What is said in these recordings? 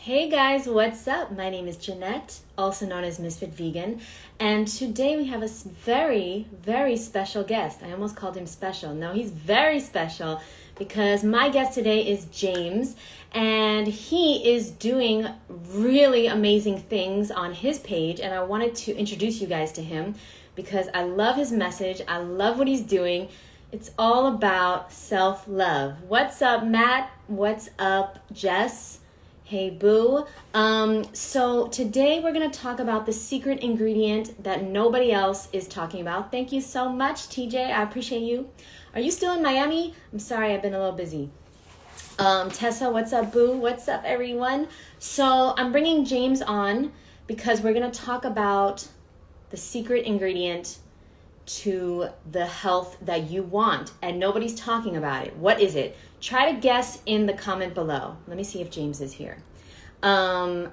Hey guys, what's up? My name is Jeanette, also known as Ms.FitVegan, and today we have a very, very special guest. I almost called him special. No, he's very special because my guest today is James, and he is doing really amazing things on his page, and I wanted to introduce you guys to him because I love his message. I love what he's doing. It's all about self-love. What's up, Matt? What's up, Jess? Hey boo. So today we're going to talk about the secret ingredient that nobody else is talking about. Thank you so much, TJ. I appreciate you. Are you still in Miami? I'm sorry, I've been a little busy. Tessa, what's up, boo? What's up, everyone? So I'm bringing James on because we're going to talk about the secret ingredient to the health that you want, and nobody's talking about it. What is it? Try to guess in the comment below. Let me see if James is here. I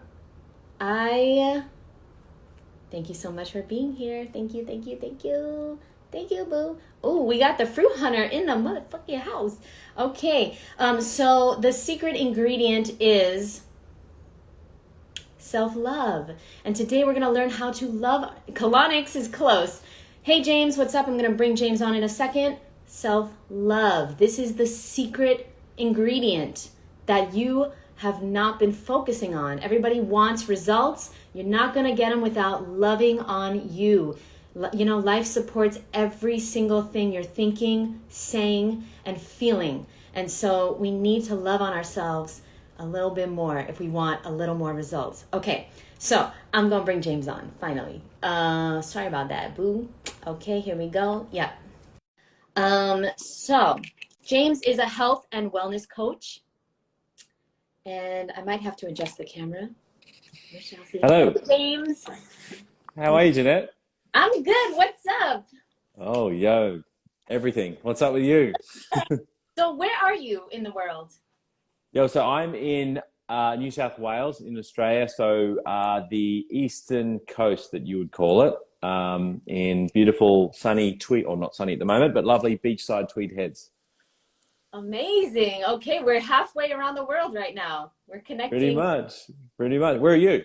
thank you so much for being here. Thank you, thank you, thank you. Thank you, boo. Oh, we got the fruit hunter in the motherfucking house. Okay, so the secret ingredient is self-love. And today we're gonna learn how to love. Colonics is close. Hey James, what's up? I'm gonna bring James on in a second. Self-love. This is the secret ingredient that you have not been focusing on. Everybody wants results. You're not going to get them without loving on you. You know, life supports every single thing you're thinking, saying, and feeling. And so we need to love on ourselves a little bit more if we want a little more results. Okay, so I'm going to bring James on, finally. Sorry about that, boo. Okay, here we go. Yeah. So James is a health and wellness coach, and I might have to adjust the camera. Hello. Hey, James. How are you, Jeanette? I'm good. What's up? Oh, yo, everything. What's up with you? So where are you in the world? Yo, so I'm in New South Wales in Australia, so the eastern coast that you would call it, in beautiful sunny Tweed, or not sunny at the moment, but lovely beachside Tweed Heads. Amazing. Okay, we're halfway around the world right now. We're connecting. Pretty much, pretty much. Where are you?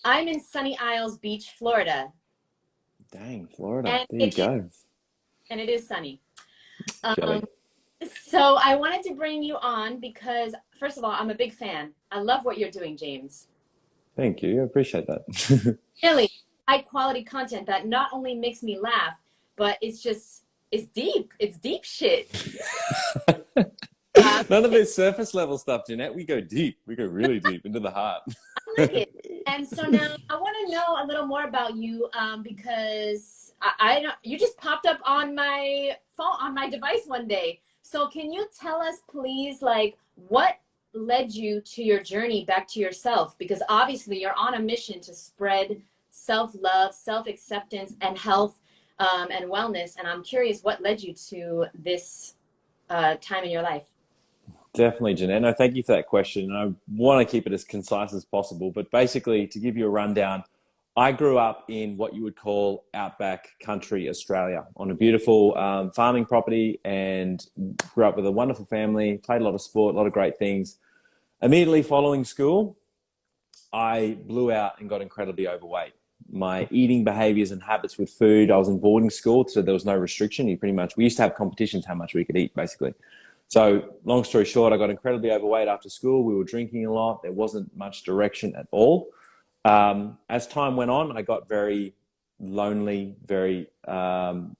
I'm in Sunny Isles Beach, Florida. Dang, Florida. And There you go. And it is sunny. Jelly. So I wanted to bring you on because, first of all, I'm a big fan. I love what you're doing, James. Thank you. I appreciate that. Really high quality content that not only makes me laugh, but it's deep. It's deep shit. None of this surface level stuff, Jeanette. We go deep. We go really deep into the heart. I like it. And so now I want to know a little more about you because I don't, you just popped up on my phone, on my device one day. So can you tell us, please, like what led you to your journey back to yourself? Because obviously you're on a mission to spread self-love, self-acceptance, and health and wellness. And I'm curious what led you to this time in your life. Definitely, Jeanette. No, thank you for that question. And I want to keep it as concise as possible. But basically, to give you a rundown, I grew up in what you would call outback country Australia on a beautiful farming property, and grew up with a wonderful family, played a lot of sport, a lot of great things. Immediately following school, I blew out and got incredibly overweight. My eating behaviors and habits with food, I was in boarding school, so there was no restriction. We used to have competitions how much we could eat, basically. So long story short, I got incredibly overweight after school. We were drinking a lot. There wasn't much direction at all. As time went on, I got very lonely, very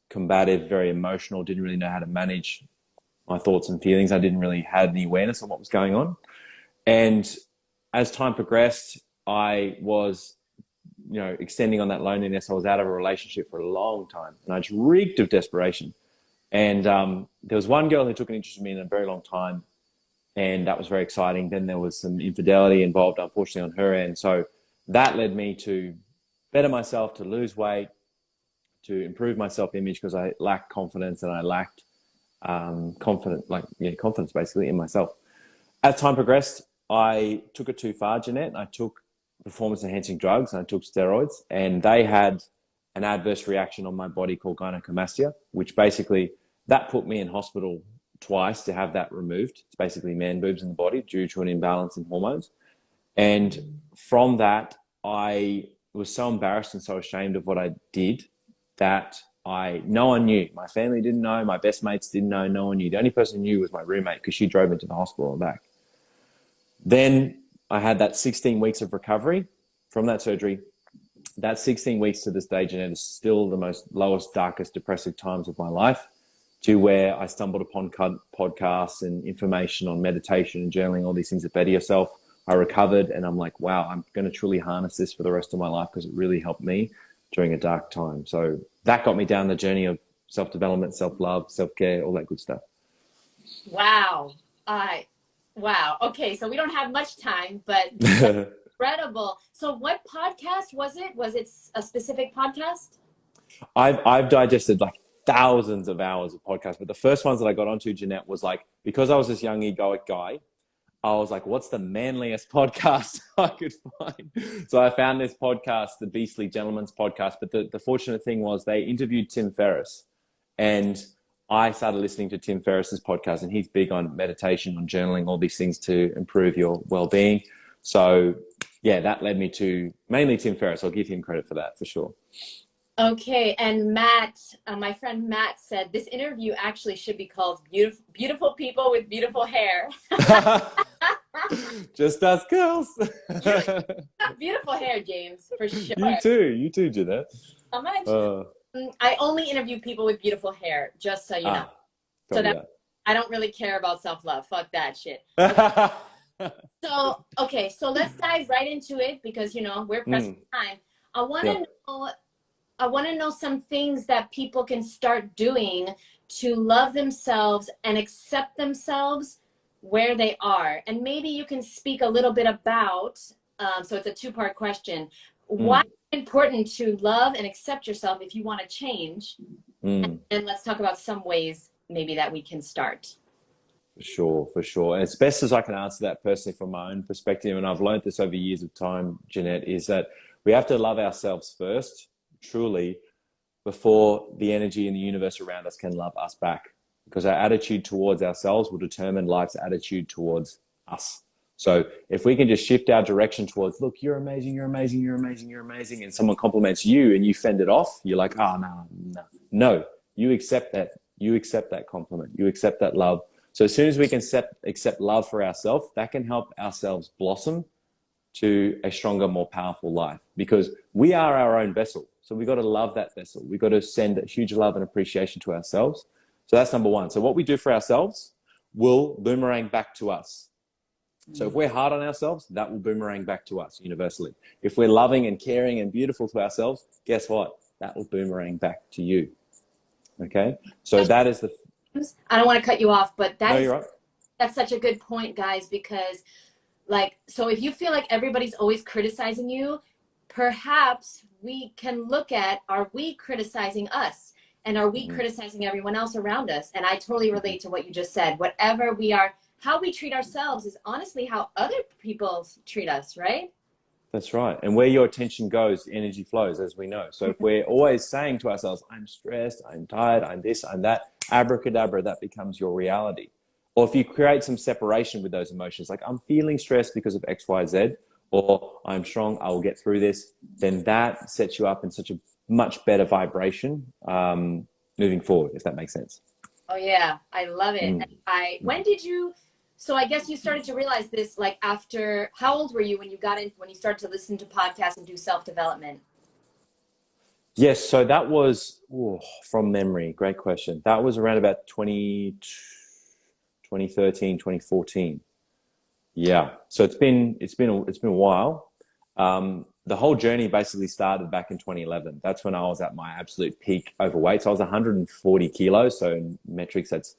combative, very emotional, didn't really know how to manage my thoughts and feelings. I didn't really have any awareness of what was going on. And as time progressed, I was, extending on that loneliness. I was out of a relationship for a long time, and I just reeked of desperation. And there was one girl who took an interest in me in a very long time, and that was very exciting. Then there was some infidelity involved, unfortunately, on her end. So that led me to better myself, to lose weight, to improve my self-image because I lacked confidence, and I lacked confidence basically in myself. As time progressed, I took it too far, Jeanette, and I took performance-enhancing drugs, and I took steroids, and they had an adverse reaction on my body called gynecomastia, which basically that put me in hospital twice to have that removed. It's basically man boobs in the body due to an imbalance in hormones. And from that, I was so embarrassed and so ashamed of what I did that no one knew. My family didn't know. My best mates didn't know. No one knew. The only person who knew was my roommate because she drove me to the hospital and back. Then I had that 16 weeks of recovery from that surgery. That 16 weeks to this day, Jeanette, is still the most lowest, darkest, depressive times of my life, to where I stumbled upon podcasts and information on meditation and journaling, all these things that better yourself. I recovered and I'm like, wow, I'm going to truly harness this for the rest of my life because it really helped me during a dark time. So that got me down the journey of self-development, self-love, self-care, all that good stuff. Wow. Wow. Okay, so we don't have much time, but incredible. So what podcast was it? Was it a specific podcast? I've digested like thousands of hours of podcasts, but the first ones that I got onto, Jeanette, was like, because I was this young egoic guy, I was like, what's the manliest podcast I could find? So I found this podcast, the Beastly Gentleman's podcast. But the fortunate thing was they interviewed Tim Ferriss. And I started listening to Tim Ferriss's podcast. And he's big on meditation, on journaling, all these things to improve your well-being. So, yeah, that led me to mainly Tim Ferriss. I'll give him credit for that, for sure. Okay, and Matt, my friend Matt said this interview actually should be called Beautiful People with Beautiful Hair. Just us girls. Beautiful hair, James, for sure. You too, Jeanette. I only interview people with beautiful hair, just so you know. So that I don't really care about self-love. Fuck that shit. Okay. So let's dive right into it because, you know, we're pressing time. I want to know some things that people can start doing to love themselves and accept themselves where they are. And maybe you can speak a little bit about, so it's a two-part question. Why is it important to love and accept yourself if you want to change? And let's talk about some ways maybe that we can start. For sure. And as best as I can answer that personally from my own perspective, and I've learned this over years of time, Jeanette, is that we have to love ourselves first, truly, before the energy in the universe around us can love us back, because our attitude towards ourselves will determine life's attitude towards us. So if we can just shift our direction towards, look, you're amazing, you're amazing, you're amazing, you're amazing, and someone compliments you and you fend it off, you're like, oh, no, you accept that compliment, you accept that love. So as soon as we can accept love for ourselves, that can help ourselves blossom to a stronger, more powerful life, because we are our own vessel. So we got to love that vessel. We got to send a huge love and appreciation to ourselves. So that's number one. So what we do for ourselves will boomerang back to us. So if we're hard on ourselves, that will boomerang back to us universally. If we're loving and caring and beautiful to ourselves, guess what? That will boomerang back to you. Okay? So that is the... I don't want to cut you off, but you're right. That's such a good point, guys, because so if you feel like everybody's always criticizing you, perhaps we can look at, are we criticizing us? And are we criticizing everyone else around us? And I totally relate to what you just said. Whatever we are, how we treat ourselves is honestly how other people treat us, right? That's right. And where your attention goes, energy flows, as we know. So if we're always saying to ourselves, I'm stressed, I'm tired, I'm this, I'm that, abracadabra, that becomes your reality. Or if you create some separation with those emotions, like I'm feeling stressed because of X, Y, Z, or I'm strong, I will get through this, then that sets you up in such a much better vibration moving forward, if that makes sense. Oh yeah, I love it. When did you, so I guess you started to realize this, like after, how old were you when you started to listen to podcasts and do self-development? Yes, so that was, from memory, great question. That was around about 2013, 2014. Yeah, so it's been a while. The whole journey basically started back in 2011. That's when I was at my absolute peak overweight. So I was 140 kilos. So in metrics, that's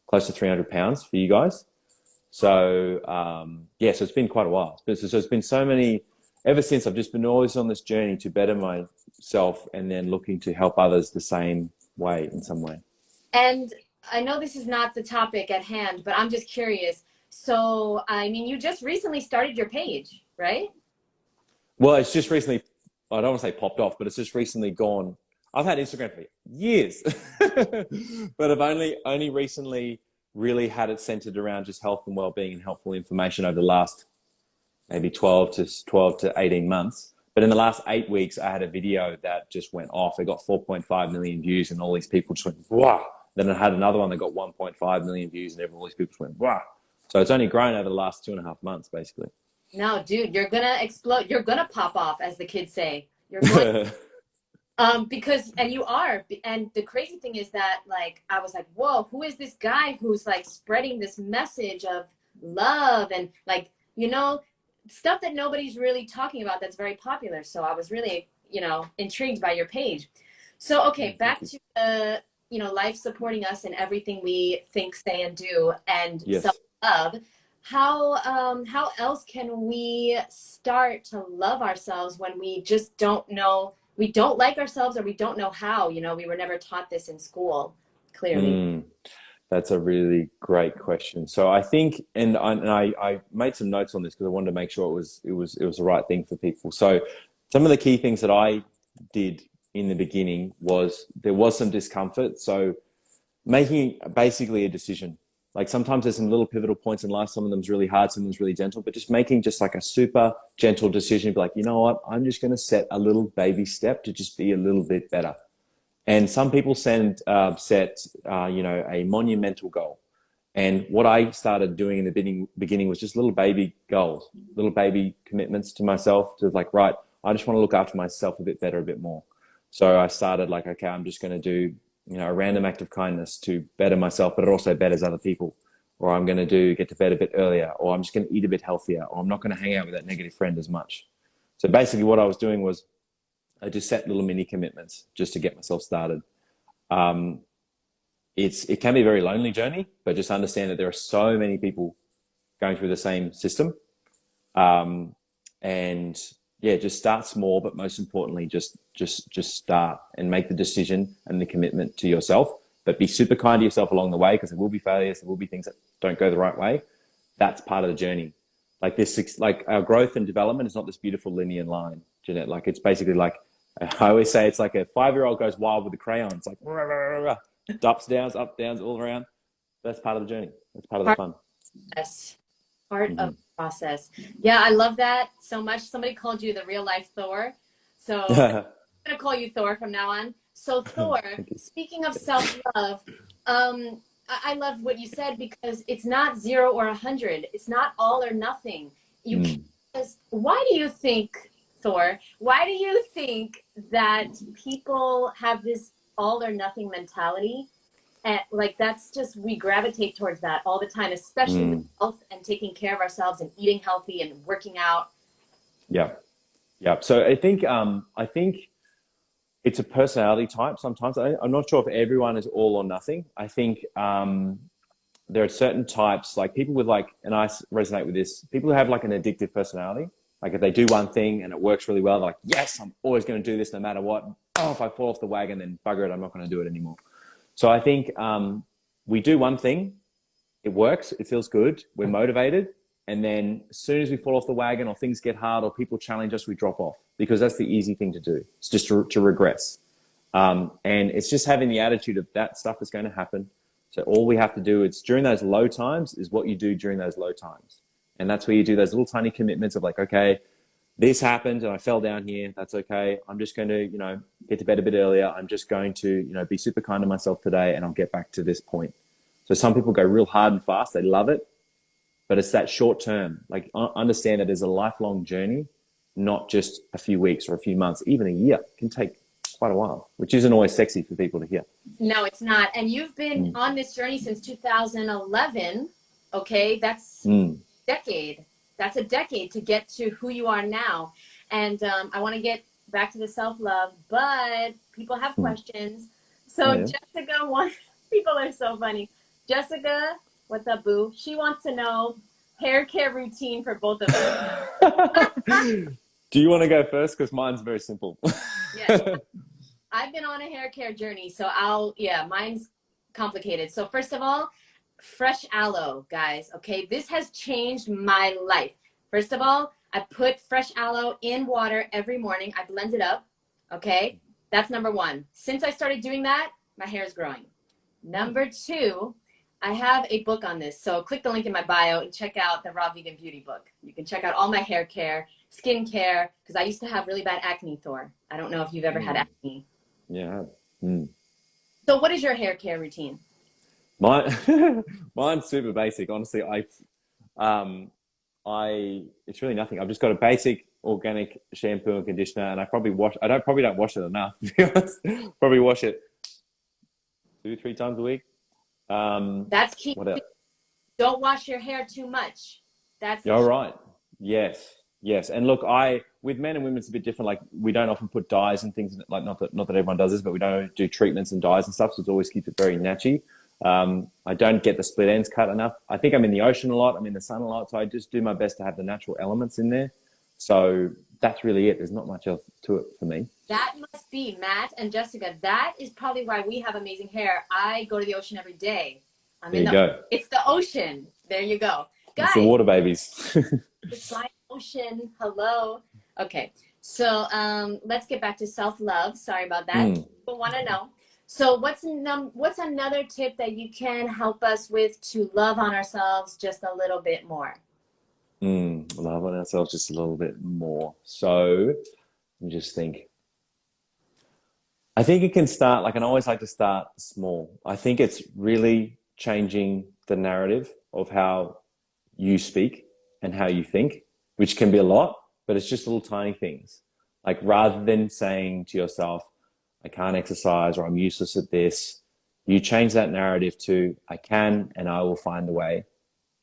close to 300 pounds for you guys. So so it's been quite a while. So it's been so many, ever since I've just been always on this journey to better myself and then looking to help others the same way, in some way. And I know this is not the topic at hand, but I'm just curious. So, I mean, you just recently started your page, right? Well, it's just recently, I don't want to say popped off, but it's just recently gone. I've had Instagram for years, but I've only recently really had it centered around just health and well-being and helpful information over the last maybe 12 to 18 months. But in the last 8 weeks, I had a video that just went off. It got 4.5 million views, and all these people just went, wow. Then I had another one that got 1.5 million views, and all these people just went, wow. So it's only grown over the last 2.5 months, basically. No, dude, you're gonna explode. You're gonna pop off, as the kids say. You're going because and you are. And the crazy thing is that, like, I was like, whoa, who is this guy who's like spreading this message of love and, like, stuff that nobody's really talking about that's very popular. So I was really, intrigued by your page. So, okay, back to life supporting us in everything we think, say, and do, and Yes. self-love. How else can we start to love ourselves when we just don't know, we don't like ourselves, or we don't know how? We were never taught this in school, clearly. That's a really great question. So I think, and I made some notes on this because I wanted to make sure it was the right thing for people. So some of the key things that I did in the beginning was there was some discomfort. So making basically a decision. Like sometimes there's some little pivotal points in life. Some of them's really hard, some of them's really gentle, but just making just like a super gentle decision, be like, you know what, I'm just going to set a little baby step to just be a little bit better. And some people set a monumental goal. And what I started doing in the beginning was just little baby goals, little baby commitments to myself to like, right, I just want to look after myself a bit better, a bit more. So I started like, okay, I'm just going to do, a random act of kindness to better myself, but it also betters other people. Or I'm going to get to bed a bit earlier, or I'm just going to eat a bit healthier, or I'm not going to hang out with that negative friend as much. So basically what I was doing was I just set little mini commitments just to get myself started. It can be a very lonely journey, but just understand that there are so many people going through the same system. And yeah, just start small, but most importantly, just start and make the decision and the commitment to yourself. But be super kind to yourself along the way, because there will be failures, there will be things that don't go the right way. That's part of the journey. Like this, like our growth and development is not this beautiful linear line, Jeanette. Like it's basically like, I always say it's like a 5-year-old goes wild with a crayon. It's like rah, rah, rah, rah. Ups, downs, all around. That's part of the journey. That's part of the fun. Yes. Part of the process. Yeah, I love that so much. Somebody called you the real life Thor. So I'm going to call you Thor from now on. So Thor, speaking of self-love, I love what you said, because it's not 0 or 100. It's not all or nothing. You can't. Why do you think, Thor, why do you think that people have this all or nothing mentality? And like, that's just, we gravitate towards that all the time, especially with health and taking care of ourselves and eating healthy and working out. Yeah. So I think it's a personality type sometimes. I'm not sure if everyone is all or nothing. I think there are certain types, like people with like, and I resonate with this, people who have like an addictive personality. Like if they do one thing and it works really well, they're like, yes, I'm always going to do this no matter what. Oh, if I fall off the wagon, then bugger it, I'm not going to do it anymore. So I think we do one thing, it works, it feels good, we're motivated, and then as soon as we fall off the wagon or things get hard or people challenge us, we drop off, because that's the easy thing to do. It's just to regress. And it's just having the attitude of that stuff is going to happen. So all we have to do is during those low times is what you do during those low times. And that's where you do those little tiny commitments of like, okay, this happened and I fell down here. That's okay. I'm just going to, get to bed a bit earlier. I'm just going to, be super kind to myself today, and I'll get back to this point. So some people go real hard and fast. They love it, but it's that short term. Like understand that there's a lifelong journey, not just a few weeks or a few months, even a year. It can take quite a while, which isn't always sexy for people to hear. No, it's not. And you've been on this journey since 2011. Okay. That's decade. That's a decade to get to who you are now. And I want to get back to the self-love, but people have questions. So Jessica, people are so funny. Jessica, what's up, boo? She wants to know hair care routine for both of us. Do you want to go first? Because mine's very simple. Yeah. I've been on a hair care journey, so mine's complicated. So first of all, fresh aloe, guys. Okay, this has changed my life. First of all, I put fresh aloe in water every morning. I blend it up. Okay, that's number one. Since I started doing that, my hair is growing. Number two, I have a book on this. So click the link in my bio and check out the Raw Vegan Beauty book. You can check out all my hair care, skin care, because I used to have really bad acne, Thor. I don't know if you've ever had acne. Yeah. Mm. So what is your hair care routine? Mine, mine's super basic. Honestly, it's really nothing. I've just got a basic organic shampoo and conditioner, and I probably don't wash it enough, to be honest. Probably wash it 2, 3 times a week. That's key. What else? Don't wash your hair too much. That's You're right. Yes. Yes. And look, with men and women, it's a bit different. Like, we don't often put dyes and things, like, not that everyone does this, but we don't do treatments and dyes and stuff. So it always keeps it very natchy. I don't get the split ends cut enough. I think I'm in the ocean a lot. I'm in the sun a lot. So I just do my best to have the natural elements in there. So that's really it. There's not much else to it for me. That must be, Matt and Jessica, that is probably why we have amazing hair. I go to the ocean every day. There you go. It's the ocean. There you go. Guys, it's the water babies. It's my ocean. Hello. Okay. So let's get back to self-love. Sorry about that. People want to know. So what's another tip that you can help us with to love on ourselves just a little bit more? Love on ourselves just a little bit more. So let me just think. I think it can start, like, and I always like to start small. I think it's really changing the narrative of how you speak and how you think, which can be a lot, but it's just little tiny things. Like, rather than saying to yourself, I can't exercise, or I'm useless at this, you change that narrative to, I can and I will find a way.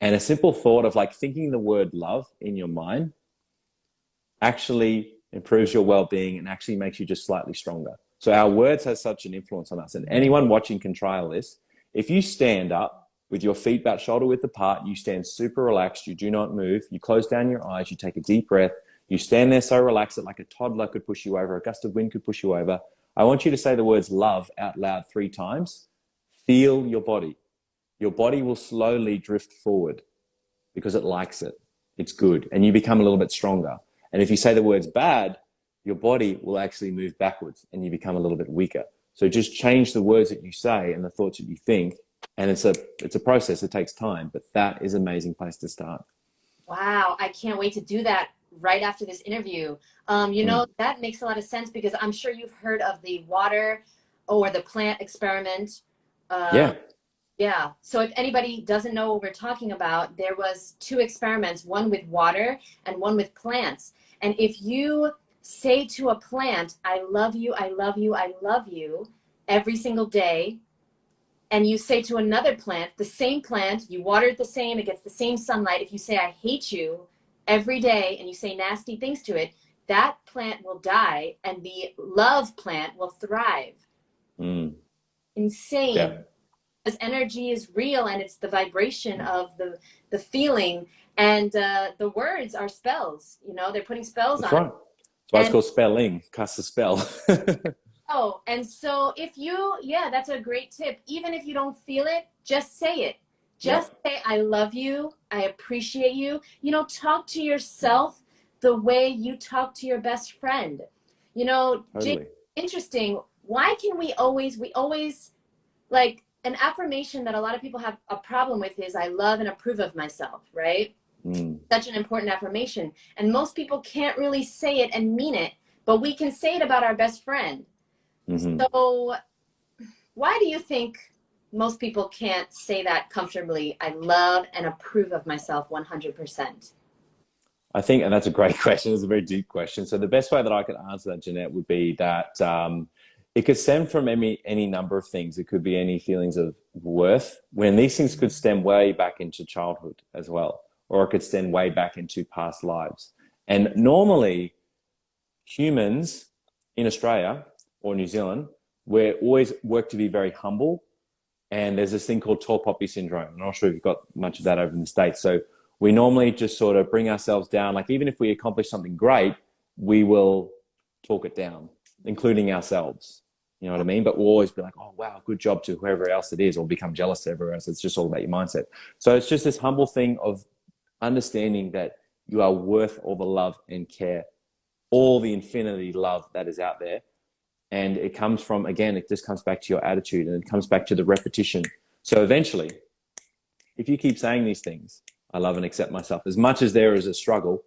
And a simple thought of, like, thinking the word love in your mind actually improves your well-being and actually makes you just slightly stronger. So our words have such an influence on us. And anyone watching can trial this. If you stand up with your feet about shoulder width apart, you stand super relaxed, you do not move, you close down your eyes, you take a deep breath, you stand there so relaxed that, like, a toddler could push you over, a gust of wind could push you over. I want you to say the words love out loud 3 times. Feel your body. Your body will slowly drift forward because it likes it. It's good. And you become a little bit stronger. And if you say the words bad, your body will actually move backwards and you become a little bit weaker. So just change the words that you say and the thoughts that you think. And it's a process. It takes time, but that is an amazing place to start. Wow. I can't wait to do that right after this interview. That makes a lot of sense, because I'm sure you've heard of the water or the plant experiment. Yeah. So if anybody doesn't know what we're talking about, there was 2 experiments, one with water and one with plants. And if you say to a plant, I love you, I love you, I love you, every single day, and you say to another plant, the same plant, you water it the same, it gets the same sunlight. If you say, I hate you every day, and you say nasty things to it, that plant will die and the love plant will thrive. Insane. Yeah. Because energy is real, and it's the vibration of the feeling, and the words are spells. They're putting spells That's on right. That's why it's called spelling. Cast a spell. Oh, and so that's a great tip. Even if you don't feel it, just say it. Just say, I love you. I appreciate you. Talk to yourself the way you talk to your best friend. Totally. Interesting. Why can we always, like, an affirmation that a lot of people have a problem with is, I love and approve of myself, right? Such an important affirmation. And most people can't really say it and mean it, but we can say it about our best friend. So why do you think most people can't say that comfortably? I love and approve of myself 100%. I think, and that's a great question. It's a very deep question. So the best way that I could answer that, Jeanette, would be that it could stem from any number of things. It could be any feelings of worth, when these things could stem way back into childhood as well, or it could stem way back into past lives. And normally, humans in Australia or New Zealand, we're always work to be very humble. And there's this thing called tall poppy syndrome. I'm not sure if you've got much of that over in the States. So we normally just sort of bring ourselves down. Like, even if we accomplish something great, we will talk it down, including ourselves. You know what I mean? But we'll always be like, oh, wow, good job to whoever else it is, or become jealous to everyone else. It's just all about your mindset. So it's just this humble thing of understanding that you are worth all the love and care, all the infinity love that is out there. And it comes from, again, it just comes back to your attitude, and it comes back to the repetition. So eventually if you keep saying these things, I love and accept myself, as much as there is a struggle,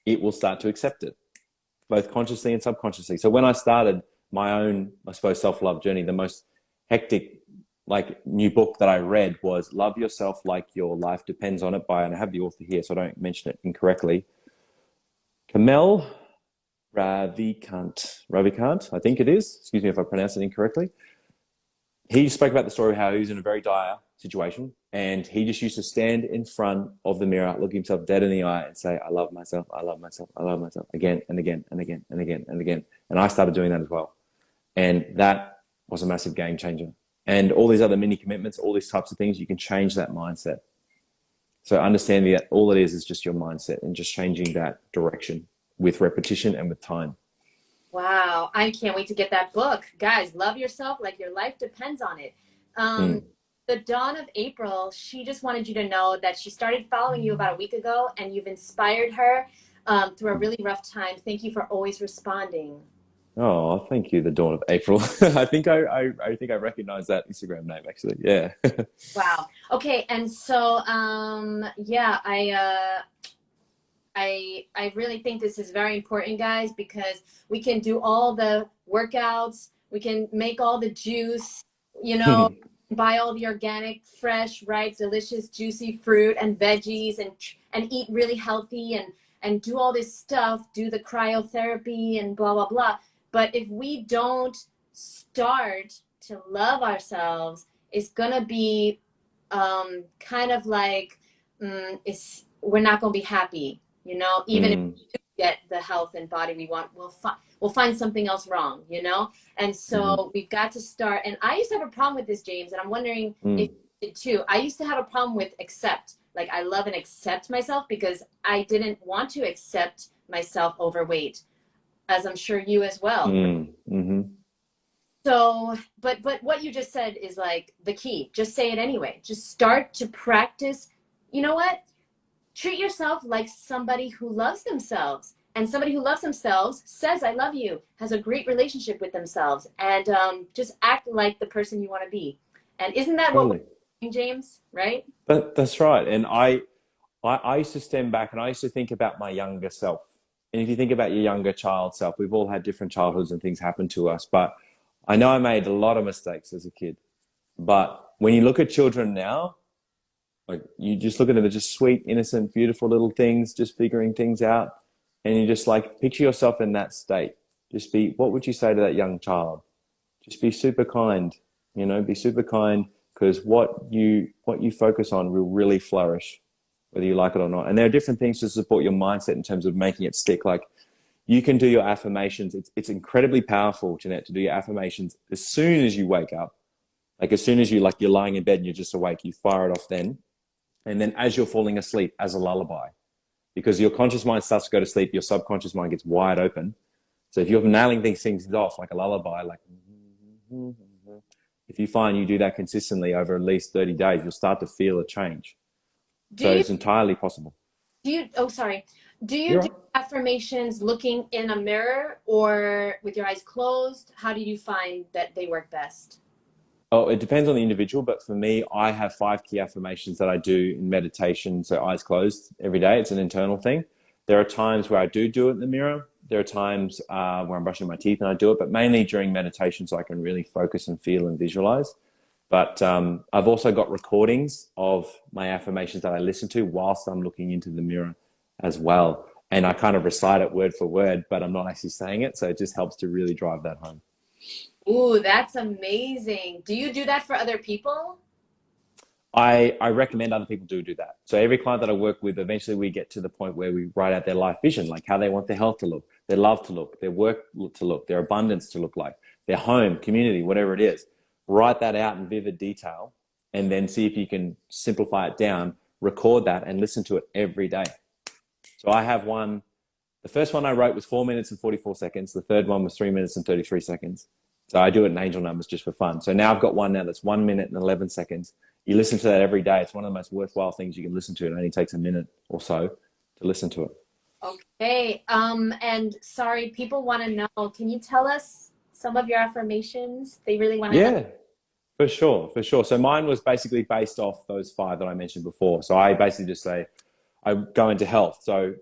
it will start to accept it, both consciously and subconsciously. So when I started my own, I suppose, self-love journey, the most hectic, like, new book that I read was Love Yourself Like Your Life Depends on It by, and I have the author here so I don't mention it incorrectly, Kamel Ravikant, I think it is. Excuse me if I pronounce it incorrectly. He spoke about the story of how he was in a very dire situation, and he just used to stand in front of the mirror, look himself dead in the eye, and say, I love myself, I love myself, I love myself, again and again and again and again and again. And I started doing that as well. And that was a massive game changer. And all these other mini commitments, all these types of things, you can change that mindset. So understanding that all it is just your mindset and just changing that direction with repetition and with time. Wow, I can't wait to get that book. Guys, love yourself like your life depends on it. The Dawn of April, she just wanted you to know that she started following you about a week ago, and you've inspired her through a really rough time. Thank you for always responding. Oh, thank you, the Dawn of April. I think I recognize that Instagram name, actually. Yeah. Wow. Okay, and so yeah, I really think this is very important, guys, because we can do all the workouts, we can make all the juice, you know, buy all the organic, fresh, ripe, delicious, juicy fruit and veggies, and eat really healthy, and do all this stuff, do the cryotherapy and blah, blah, blah. But if we don't start to love ourselves, it's gonna be kind of like we're not gonna be happy. You know, even if we do get the health and body we want, we'll find something else wrong, you know? And so we've got to start. And I used to have a problem with this, James, and I'm wondering if you did too. I used to have a problem with accept. Like, I love and accept myself because I didn't want to accept myself overweight, as I'm sure you as well. So, but what you just said is like the key. Just say it anyway. Just start to practice. You know what? Treat yourself like somebody who loves themselves. And somebody who loves themselves says, I love you, has a great relationship with themselves, and just act like the person you want to be. And isn't that what we're doing, James, right? That's right. And I used to stand back and I used to think about my younger self. And if you think about your younger child self, we've all had different childhoods and things happen to us. But I know I made a lot of mistakes as a kid. But when you look at children now, like, you just look at them as just sweet, innocent, beautiful little things, just figuring things out. And you just, like, picture yourself in that state. Just be, what would you say to that young child? Just be super kind, you know, be super kind, because what you focus on will really flourish, whether you like it or not. And there are different things to support your mindset in terms of making it stick. Like, you can do your affirmations. It's incredibly powerful, Jeanette, to do your affirmations as soon as you wake up. Like, as soon as you're lying in bed and you're just awake, you fire it off then. And then as you're falling asleep, as a lullaby, because your conscious mind starts to go to sleep, your subconscious mind gets wide open. So if you're nailing these things off like a lullaby, like, if you find you do that consistently over at least 30 days, you'll start to feel a change. It's entirely possible. Do you do affirmations looking in a mirror or with your eyes closed? How do you find that they work best? Oh, it depends on the individual, but for me, I have 5 key affirmations that I do in meditation, so eyes closed every day. It's an internal thing. There are times where I do it in the mirror. There are times where I'm brushing my teeth and I do it, but mainly during meditation so I can really focus and feel and visualize. But I've also got recordings of my affirmations that I listen to whilst I'm looking into the mirror as well. And I kind of recite it word for word, but I'm not actually saying it, so it just helps to really drive that home. Ooh, that's amazing. Do you do that for other people? I recommend other people do that. So every client that I work with, eventually we get to the point where we write out their life vision, like how they want their health to look, their love to look, their work to look, their abundance to look like, their home, community, whatever it is. Write that out in vivid detail and then see if you can simplify it down, record that and listen to it every day. So I have one, the first one I wrote was 4 minutes and 44 seconds. The third one was 3 minutes and 33 seconds. So I do it in angel numbers just for fun. So now I've got one now that's 1 minute and 11 seconds. You listen to that every day. It's one of the most worthwhile things you can listen to. It only takes a minute or so to listen to it. Okay. And sorry, people want to know, can you tell us some of your affirmations? They really want to know. For sure, for sure. So mine was basically based off those five that I mentioned before. So I basically just say, I go into health. So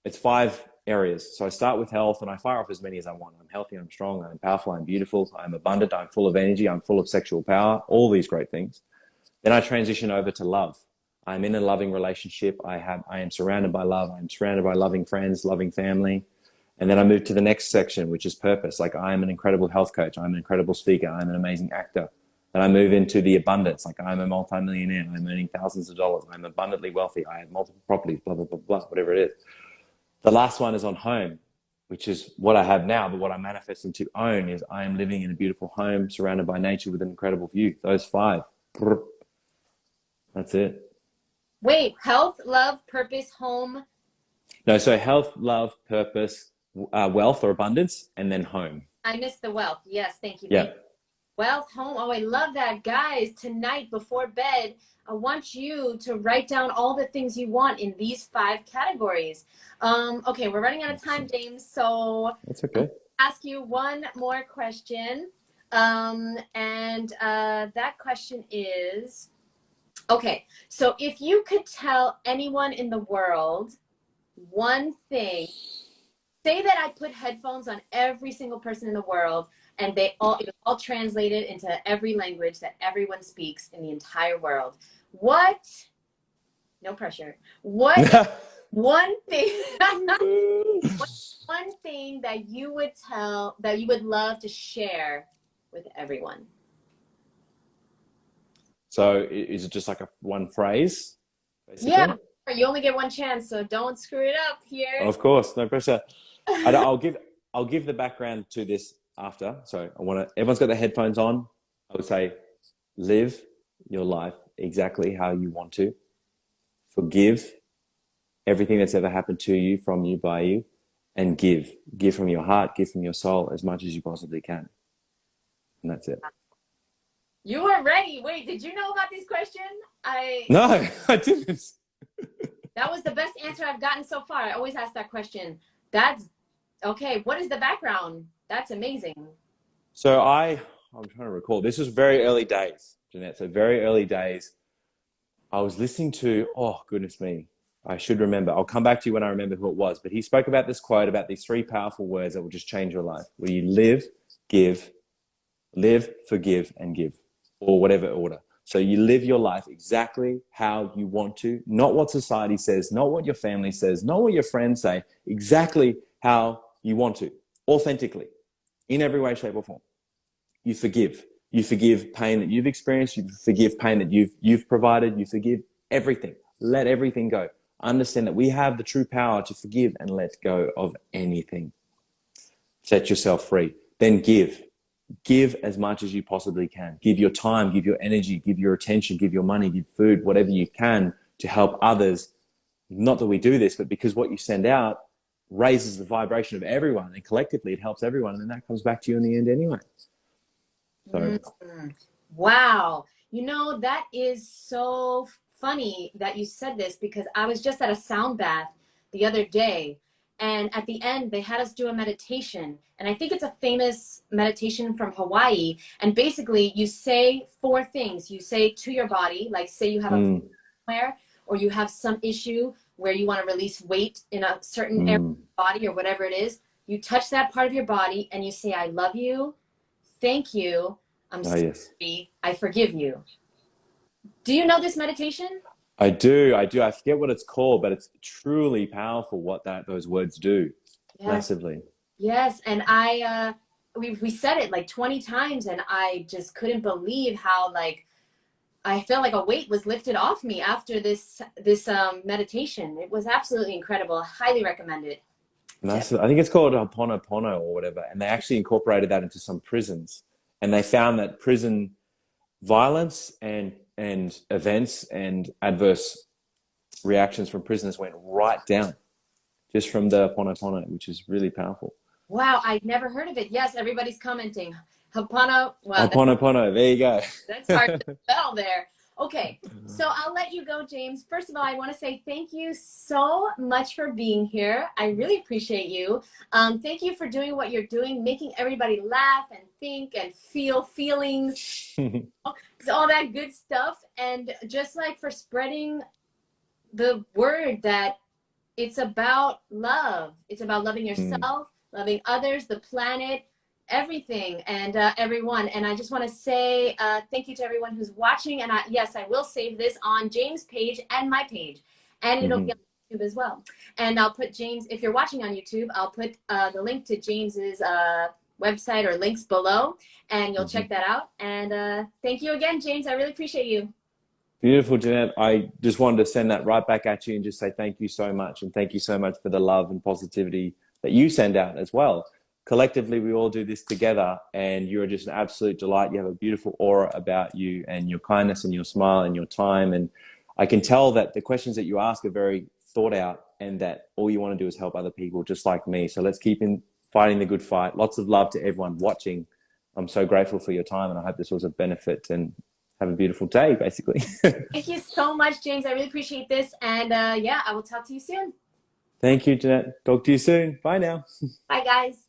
it's five areas. So I start with health and I fire off as many as I want. I'm healthy, I'm strong, I'm powerful, I'm beautiful, I'm abundant, I'm full of energy, I'm full of sexual power, all these great things. Then I transition over to love. I'm in a loving relationship. I am surrounded by love. I'm surrounded by loving friends, loving family. And then I move to the next section, which is purpose. Like I am an incredible health coach. I'm an incredible speaker. I'm an amazing actor. Then I move into the abundance. Like I'm a multimillionaire. I'm earning thousands of dollars. I'm abundantly wealthy. I have multiple properties, blah, blah, blah, blah, whatever it is. The last one is on home, which is what I have now, but what I'm manifesting to own is I am living in a beautiful home surrounded by nature with an incredible view. Those five. That's it. Wait, health, love, purpose, home. No, so health, love, purpose, wealth or abundance, and then home. I missed the wealth. Yes, thank you. Yeah. Thank you. Wealth, home. Oh, I love that. Guys, tonight before bed, I want you to write down all the things you want in these five categories. Okay, we're running out of time, James, so that's okay. I'll ask you one more question. That question is, okay, so if you could tell anyone in the world one thing, say that I put headphones on every single person in the world and it was all translated into every language that everyone speaks in the entire world. What, no pressure, what one thing, one thing that you would love to share with everyone? So is it just like one phrase, basically? Yeah, you only get one chance, so don't screw it up here. Of course, no pressure. I'll give the background to this after. So everyone's got their headphones on. I would say, live your life exactly how you want to. Forgive everything that's ever happened to you, from you, by you, and give. Give from your heart, give from your soul as much as you possibly can. And that's it. You were ready. Wait, did you know about this question? No, I didn't. That was the best answer I've gotten so far. I always ask that question. That's okay. What is the background? That's amazing. So I'm trying to recall. This was very early days, Jeanette. So very early days. I was listening to, oh, goodness me. I should remember. I'll come back to you when I remember who it was. But he spoke about this quote about these three powerful words that will just change your life. Where you live, forgive, and give. Or whatever order. So you live your life exactly how you want to, not what society says, not what your family says, not what your friends say, exactly how you want to, authentically, in every way, shape, or form. You forgive. You forgive pain that you've experienced. You forgive pain that you've provided. You forgive everything. Let everything go. Understand that we have the true power to forgive and let go of anything. Set yourself free. Then give. Give as much as you possibly can. Give your time, give your energy, give your attention, give your money, give food, whatever you can to help others. Not that we do this, but because what you send out raises the vibration of everyone, and collectively it helps everyone, and then that comes back to you in the end anyway. So. Wow. You know, that is so funny that you said this, because I was just at a sound bath the other day, and at the end they had us do a meditation, and I think it's a famous meditation from Hawaii, and basically you say four things. You say to your body, like say you have a somewhere, or you have some issue where you want to release weight in a certain area of your body or whatever it is. You touch that part of your body and you say, I love you, thank you, I'm sorry, I forgive you. Do you know this meditation? I do. I forget what it's called, but it's truly powerful what those words do. Yes. Massively. Yes, and we said it like 20 times, and I just couldn't believe how I felt like a weight was lifted off me after this meditation. It was absolutely incredible. I highly recommend it. Massive. I think it's called Ho'oponopono or whatever, and they actually incorporated that into some prisons, and they found that prison violence and events and adverse reactions from prisoners went right down just from the Ho'oponopono, which is really powerful. Wow, I'd never heard of it. Yes, everybody's commenting. Ho'oponopono. Wow, Ho'oponopono, there you go. That's hard to spell there. Okay, so I'll let you go, James. First of all, I want to say thank you so much for being here. I really appreciate you. Thank you for doing what you're doing, making everybody laugh and think and feel feelings, all that good stuff. And just like for spreading the word that it's about love. It's about loving yourself, loving others, the planet, everything, and everyone. And I just want to say thank you to everyone who's watching. And yes, I will save this on James' page and my page, and it'll be on YouTube as well. And I'll put James, if you're watching on YouTube, I'll put the link to James's website or links below, and you'll check that out. And thank you again, James. I really appreciate you. Beautiful, Jeanette. I just wanted to send that right back at you and just say thank you so much. And thank you so much for the love and positivity that you send out as well. Collectively, we all do this together, and you're just an absolute delight. You have a beautiful aura about you, and your kindness and your smile and your time. And I can tell that the questions that you ask are very thought out, and that all you want to do is help other people just like me. So let's keep fighting the good fight. Lots of love to everyone watching. I'm so grateful for your time, and I hope this was a benefit, and have a beautiful day, basically. Thank you so much, James. I really appreciate this. And yeah, I will talk to you soon. Thank you, Jeanette. Talk to you soon. Bye now. Bye, guys.